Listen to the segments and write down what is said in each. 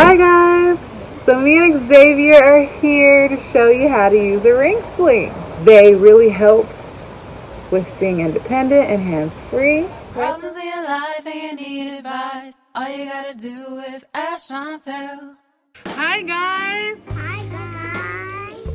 Hi guys! So me and Xavier are here to show you how to use a ring sling. They really help with being independent and hands-free. Problems in your life and you need advice. All you gotta do is ask Chantel. Hi guys! Hi guys.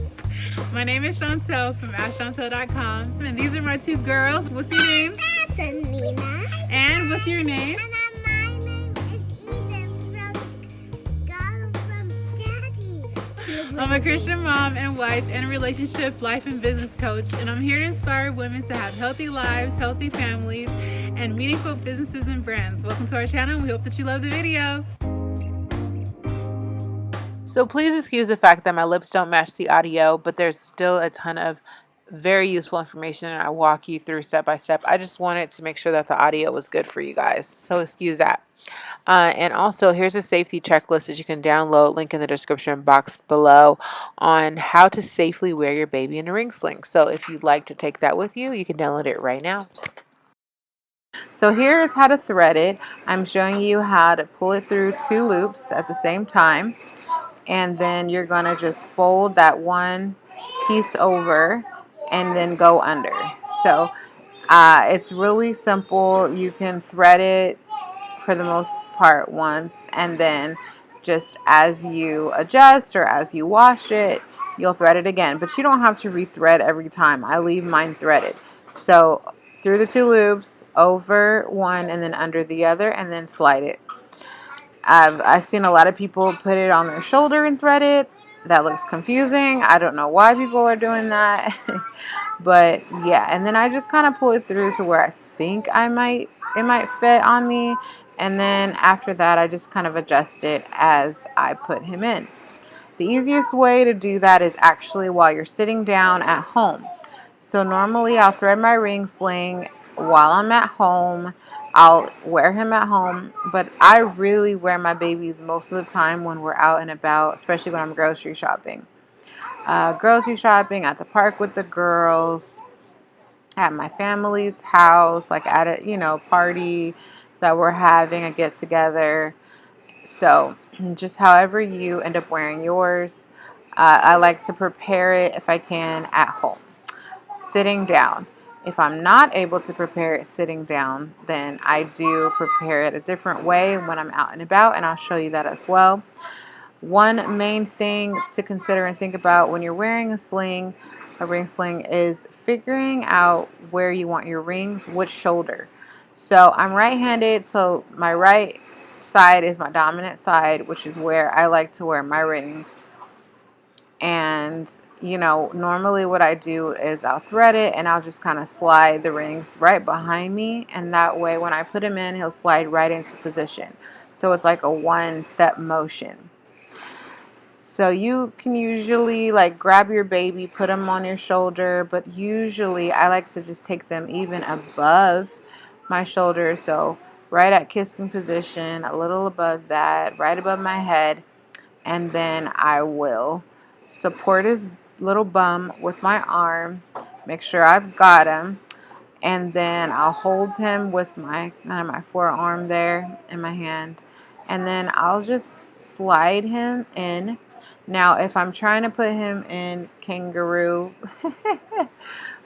My name is Chantel from AskChantel.com, and these are my two girls. What's your name? That's Nina. And what's your name? And my name is Eden from Girl from Daddy. I'm a Christian mom and wife and a relationship, life, and business coach, and I'm here to inspire women to have healthy lives, healthy families, and meaningful businesses and brands. Welcome to our channel. We hope that you love the video. So please excuse the fact that my lips don't match the audio, but there's still a ton of very useful information, and I walk you through step by step. I just wanted to make sure that the audio was good for you guys, so excuse that. And also, here's a safety checklist that you can download, link in the description box below, on how to safely wear your baby in a ring sling. So if you'd like to take that with you, you can download it right now. So here is how to thread it. I'm showing you how to pull it through 2 loops at the same time. And then you're going to just fold that one piece over and then go under. So it's really simple. You can thread it for the most part once, and then just as you adjust or as you wash it, you'll thread it again. But you don't have to rethread every time. I leave mine threaded. So through the 2 loops, over one and then under the other, and then slide it. I've seen a lot of people put it on their shoulder and thread it. That looks confusing. I don't know why people are doing that. But yeah, and then I just kind of pull it through to where I think it might fit on me. And then after that, I just kind of adjust it as I put him in. The easiest way to do that is actually while you're sitting down at home. So normally I'll thread my ring sling while I'm at home. I'll wear him at home, but I really wear my babies most of the time when we're out and about, especially when I'm grocery shopping. Grocery shopping at the park with the girls, at my family's house, like at a party that we're having, a get together. So just however you end up wearing yours, I like to prepare it if I can at home, sitting down. If I'm not able to prepare it sitting down, then I do prepare it a different way when I'm out and about, and I'll show you that as well. One main thing to consider and think about when you're wearing a ring sling, is figuring out where you want your rings, which shoulder. So I'm right-handed, so my right side is my dominant side, which is where I like to wear my rings. And normally what I do is I'll thread it and I'll just kind of slide the rings right behind me, and that way when I put him in, he'll slide right into position. So it's like a one-step motion. So you can usually grab your baby, put them on your shoulder, but usually I like to just take them even above my shoulder. So right at kissing position, a little above that, right above my head, and then I will support his little bum with my arm, make sure I've got him, and then I'll hold him with my forearm there in my hand, and then I'll just slide him in. Now if I'm trying to put him in kangaroo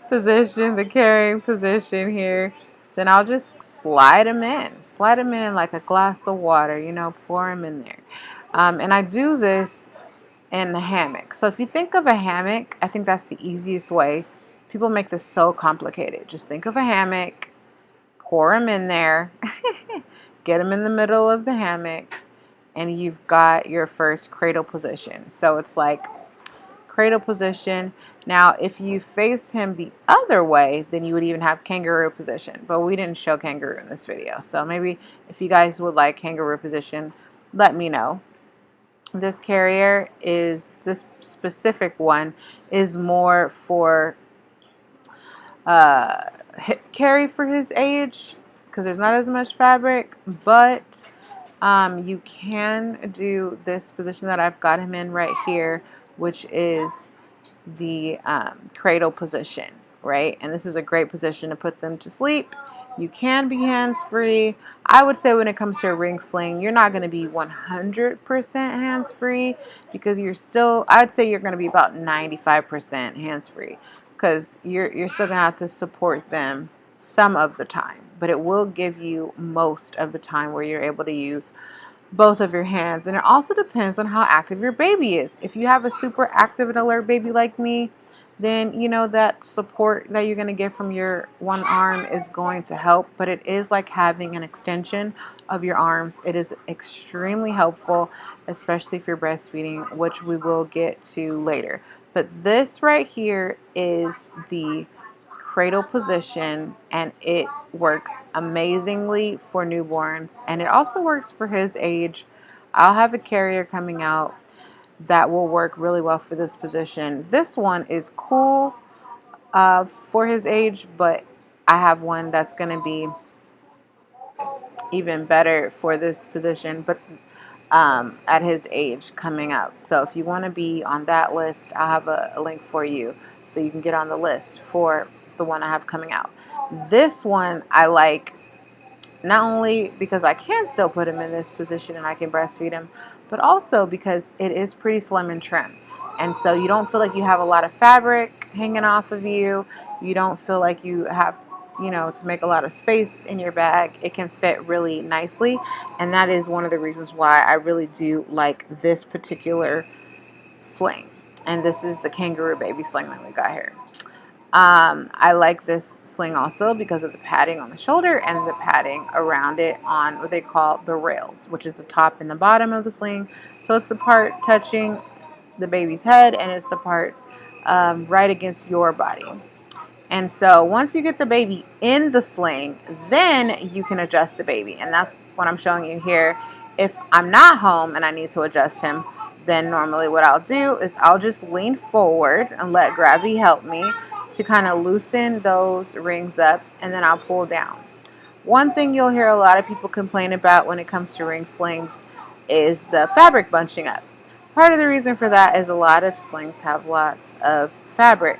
position, the carrying position here, then I'll just slide him in like a glass of water, pour him in there. And I do this in the hammock. So if you think of a hammock, I think that's the easiest way. People make this so complicated. Just think of a hammock, pour him in there, get him in the middle of the hammock, and you've got your first cradle position. So it's like cradle position. Now, if you face him the other way, then you would even have kangaroo position. But we didn't show kangaroo in this video. So maybe if you guys would like kangaroo position, let me know. This specific one is more for carry for his age, because there's not as much fabric, but you can do this position that I've got him in right here, which is the cradle position, right? And this is a great position to put them to sleep You can be hands-free. I would say when it comes to a ring sling, you're not going to be 100% hands-free because I'd say you're going to be about 95% hands-free because you're still going to have to support them some of the time, but it will give you most of the time where you're able to use both of your hands. And it also depends on how active your baby is. If you have a super active and alert baby like me, then you know that support that you're going to get from your one arm is going to help, but it is like having an extension of your arms. It is extremely helpful, especially if you're breastfeeding, which we will get to later. But this right here is the Cradle Position, and it works amazingly for newborns, and it also works for his age. I'll have a carrier coming out that will work really well for this position. This one is cool for his age, but I have one that's going to be even better for this position, but at his age coming up. So if you want to be on that list, I'll have a link for you so you can get on the list for the one I have coming out. This one I like not only because I can still put him in this position and I can breastfeed him, but also because it is pretty slim and trim. And so you don't feel like you have a lot of fabric hanging off of you. You don't feel like you have, to make a lot of space in your bag. It can fit really nicely. And that is one of the reasons why I really do like this particular sling. And this is the kangaroo baby sling that we got here. I like this sling also because of the padding on the shoulder and the padding around it on what they call the rails, which is the top and the bottom of the sling. So it's the part touching the baby's head, and it's the part right against your body. And so once you get the baby in the sling, then you can adjust the baby. And that's what I'm showing you here. If I'm not home and I need to adjust him, then normally what I'll do is I'll just lean forward and let gravity help me to kind of loosen those rings up, and then I'll pull down. One thing you'll hear a lot of people complain about when it comes to ring slings is the fabric bunching up. Part of the reason for that is a lot of slings have lots of fabric.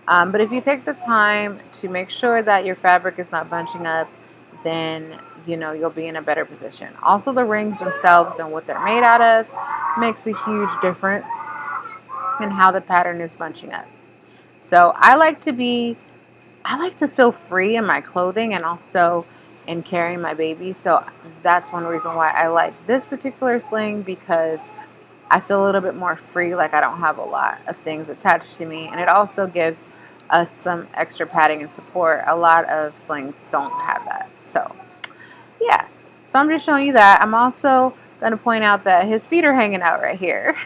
But if you take the time to make sure that your fabric is not bunching up, then you'll be in a better position. Also, the rings themselves and what they're made out of makes a huge difference in how the pattern is bunching up. So I like to feel free in my clothing and also in carrying my baby. So that's one reason why I like this particular sling, because I feel a little bit more free, like I don't have a lot of things attached to me. And it also gives us some extra padding and support. A lot of slings don't have that. So yeah, so I'm just showing you that. I'm also going to point out that his feet are hanging out right here.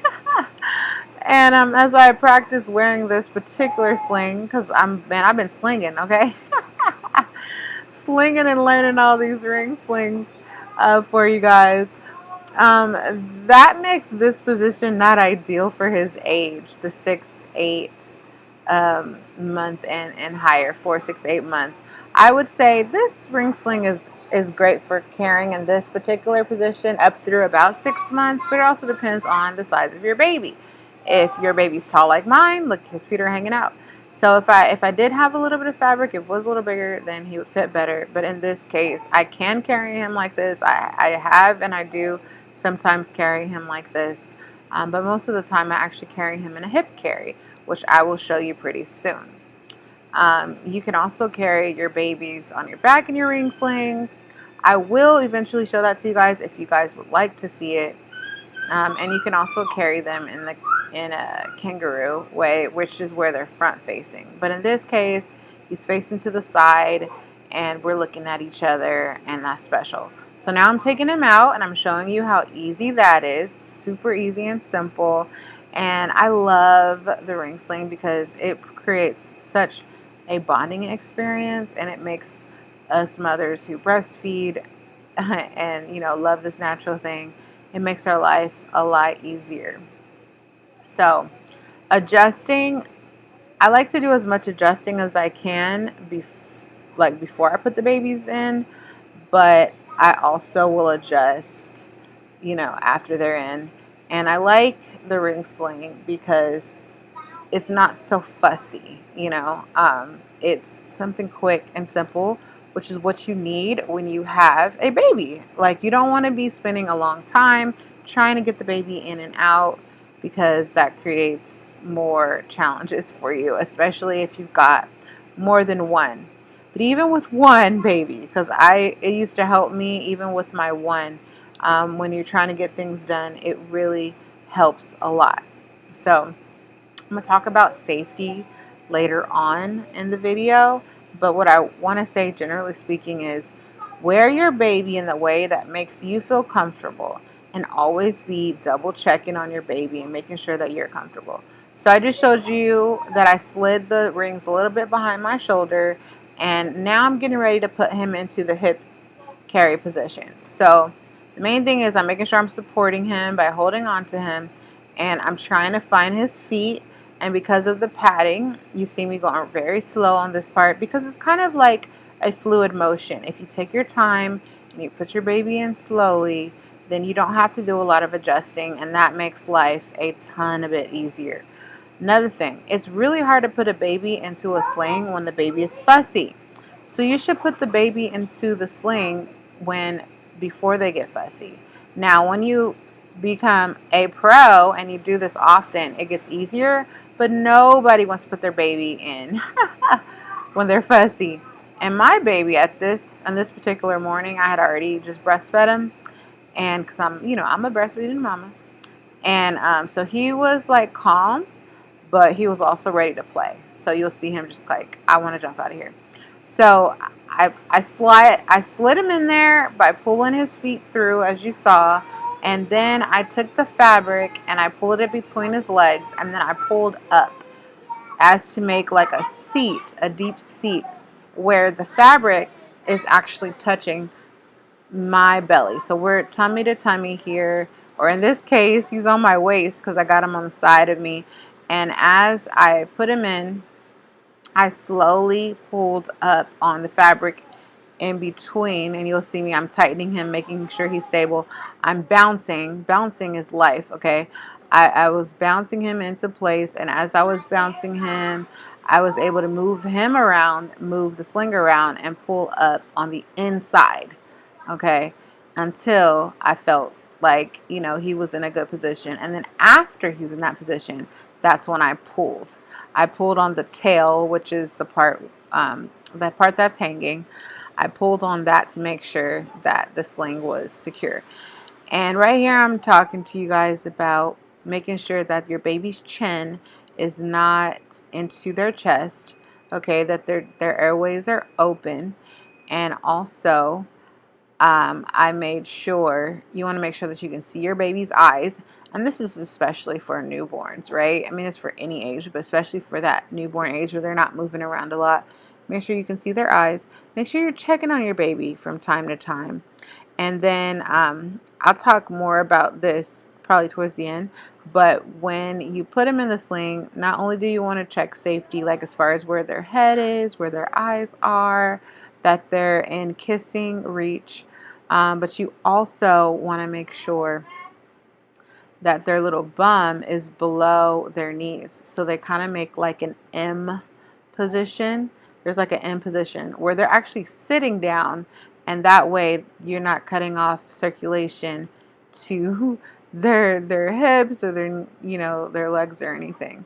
And as I practice wearing this particular sling, because I've been slinging, okay? Slinging and learning all these ring slings for you guys. That makes this position not ideal for his age, the 6-8 month and higher, 4, 6, 8 months. I would say this ring sling is great for carrying in this particular position up through about 6 months, but it also depends on the size of your baby. If your baby's tall like mine, look, his feet are hanging out. So if I did have a little bit of fabric, it was a little bigger, then he would fit better. But in this case, I can carry him like this. I have and I do sometimes carry him like this. But most of the time I actually carry him in a hip carry, which I will show you pretty soon. You can also carry your babies on your back in your ring sling. I will eventually show that to you guys if you guys would like to see it. And you can also carry them in a kangaroo way, which is where they're front facing. But in this case, he's facing to the side and we're looking at each other, and that's special. So now I'm taking him out and I'm showing you how easy that is. Super easy and simple. And I love the ring sling because it creates such a bonding experience, and it makes us mothers who breastfeed and love this natural thing, it makes our life a lot easier. So adjusting, I like to do as much adjusting as I can before I put the babies in, but I also will adjust after they're in. And I like the ring sling because it's not so fussy. It's something quick and simple, which is what you need when you have a baby. Like, you don't want to be spending a long time trying to get the baby in and out, because that creates more challenges for you, especially if you've got more than one. But even with one baby, because it used to help me even with my one, when you're trying to get things done, it really helps a lot. So I'm going to talk about safety later on in the video, but what I want to say, generally speaking, is wear your baby in the way that makes you feel comfortable, and always be double checking on your baby and making sure that you're comfortable. So I just showed you that I slid the rings a little bit behind my shoulder, and now I'm getting ready to put him into the hip carry position. So the main thing is I'm making sure I'm supporting him by holding on to him, and I'm trying to find his feet. And because of the padding, you see me going very slow on this part, because it's kind of like a fluid motion. If you take your time and you put your baby in slowly, then you don't have to do a lot of adjusting, and that makes life a ton of bit easier. Another thing, it's really hard to put a baby into a sling when the baby is fussy. So you should put the baby into the sling before they get fussy. Now, when you become a pro and you do this often, it gets easier, but nobody wants to put their baby in when they're fussy. And my baby on this particular morning, I had already just breastfed him, and because I'm a breastfeeding mama, and so he was like calm, but he was also ready to play. So you'll see him just like, I want to jump out of here. So I slid him in there by pulling his feet through, as you saw, and then I took the fabric and I pulled it between his legs, and then I pulled up as to make like a seat, a deep seat, where the fabric is actually touching my belly. So we're tummy to tummy here, or in this case, he's on my waist because I got him on the side of me. And as I put him in, I slowly pulled up on the fabric in between, and you'll see me, I'm tightening him, making sure he's stable. I'm bouncing. Bouncing is life, okay? I was bouncing him into place, and as I was bouncing him, I was able to move him around, move the sling around, and pull up on the inside, okay? Until I felt like, he was in a good position. And then after he's in that position, that's when I pulled. I pulled on the tail, which is the part that's hanging. I pulled on that to make sure that the sling was secure. And right here, I'm talking to you guys about making sure that your baby's chin is not into their chest, okay, that their airways are open. And also, I made sure, you want to make sure that you can see your baby's eyes. And this is especially for newborns, right? I mean, it's for any age, but especially for that newborn age where they're not moving around a lot. Make sure you can see their eyes. Make sure you're checking on your baby from time to time. And then I'll talk more about this probably towards the end. But when you put them in the sling, not only do you want to check safety, like as far as where their head is, where their eyes are, that they're in kissing reach, but you also want to make sure that their little bum is below their knees. So they kind of make like an M position. There's like an M position where they're actually sitting down, and that way you're not cutting off circulation to their hips or their legs or anything.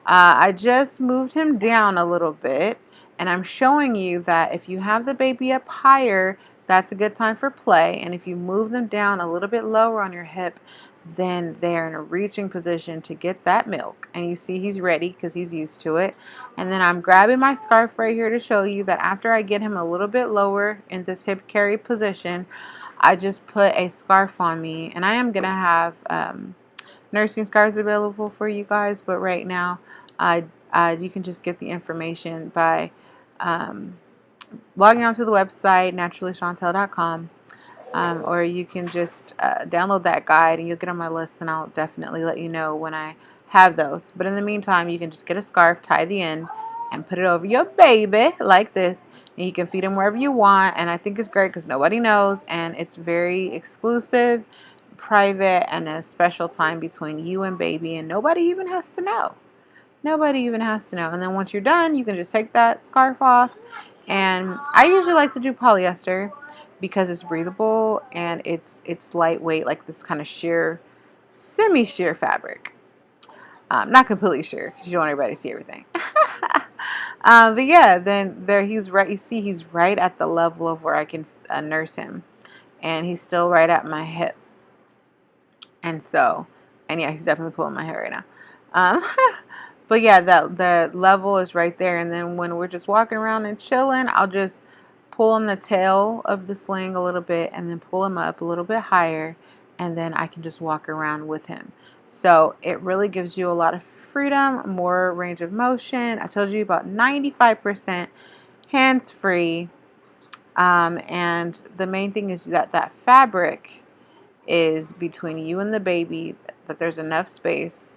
I just moved him down a little bit, and I'm showing you that if you have the baby up higher, that's a good time for play. And if you move them down a little bit lower on your hip, then they're in a reaching position to get that milk. And you see he's ready because he's used to it. And then I'm grabbing my scarf right here to show you that after I get him a little bit lower in this hip carry position, I just put a scarf on me. And I am going to have nursing scarves available for you guys, but right now you can just get the information by logging onto the website naturallychantel.com, or you can just download that guide and you'll get on my list, and I'll definitely let you know when I have those. But in the meantime, you can just get a scarf, tie the end, and put it over your baby like this, and you can feed him wherever you want. And I think it's great because nobody knows, and it's very exclusive, private, and a special time between you and baby, and nobody even has to know. Nobody even has to know. And then once you're done, you can just take that scarf off And I usually like to do polyester because it's breathable and it's lightweight, like this kind of sheer, semi-sheer fabric. Not completely sheer because you don't want everybody to see everything. But yeah, then there he's right. You see, he's right at the level of where I can nurse him, and he's still right at my hip. And so, and yeah, he's definitely pulling my hair right now. Um, but yeah, the level is right there. And then when we're just walking around and chilling, I'll just pull on the tail of the sling a little bit and then pull him up a little bit higher. And then I can just walk around with him. So it really gives you a lot of freedom, more range of motion. I told you about 95% hands-free. And the main thing is that fabric is between you and the baby, that there's enough space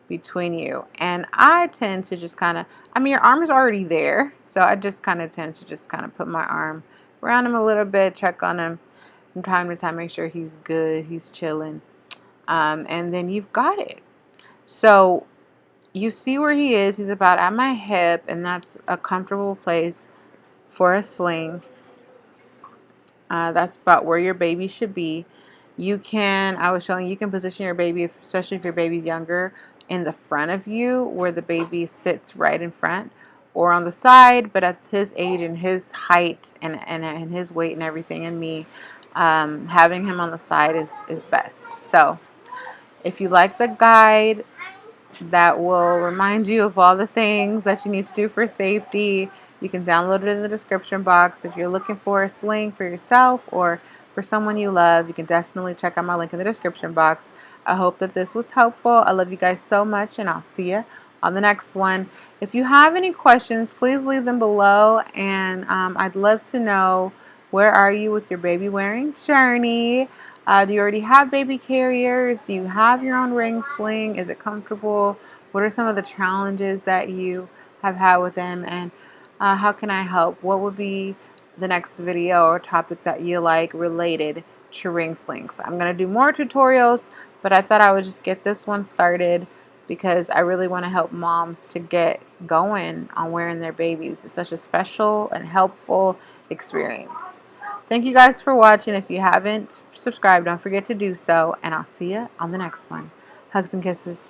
between you. And I tend to just kind of, I mean, your arm is already there, so I just kind of tend to just kind of put my arm around him a little bit, check on him from time to time, make sure he's good, he's chilling, and then you've got it. So you see where he is. He's about at my hip, and that's a comfortable place for a sling. That's about where your baby should be. I was showing you can position your baby, especially if your baby's younger, in the front of you where the baby sits right in front, or on the side. But at his age and his height and his weight and everything, and me, having him on the side is best. So if you like the guide, that will remind you of all the things that you need to do for safety. You can download it in the description box. If you're looking for a sling for yourself or for someone you love, you can definitely check out my link in the description box. I hope that this was helpful. I love you guys so much, and I'll see you on the next one. If you have any questions, please leave them below, and I'd love to know, where are you with your baby wearing journey? Do you already have baby carriers? Do you have your own ring sling? Is it comfortable? What are some of the challenges that you have had with them? And how can I help? What would be the next video or topic that you like related to ring slings? I'm going to do more tutorials, but I thought I would just get this one started because I really want to help moms to get going on wearing their babies. It's such a special and helpful experience. Thank you guys for watching. If you haven't subscribed, don't forget to do so, and I'll see you on the next one. Hugs and kisses.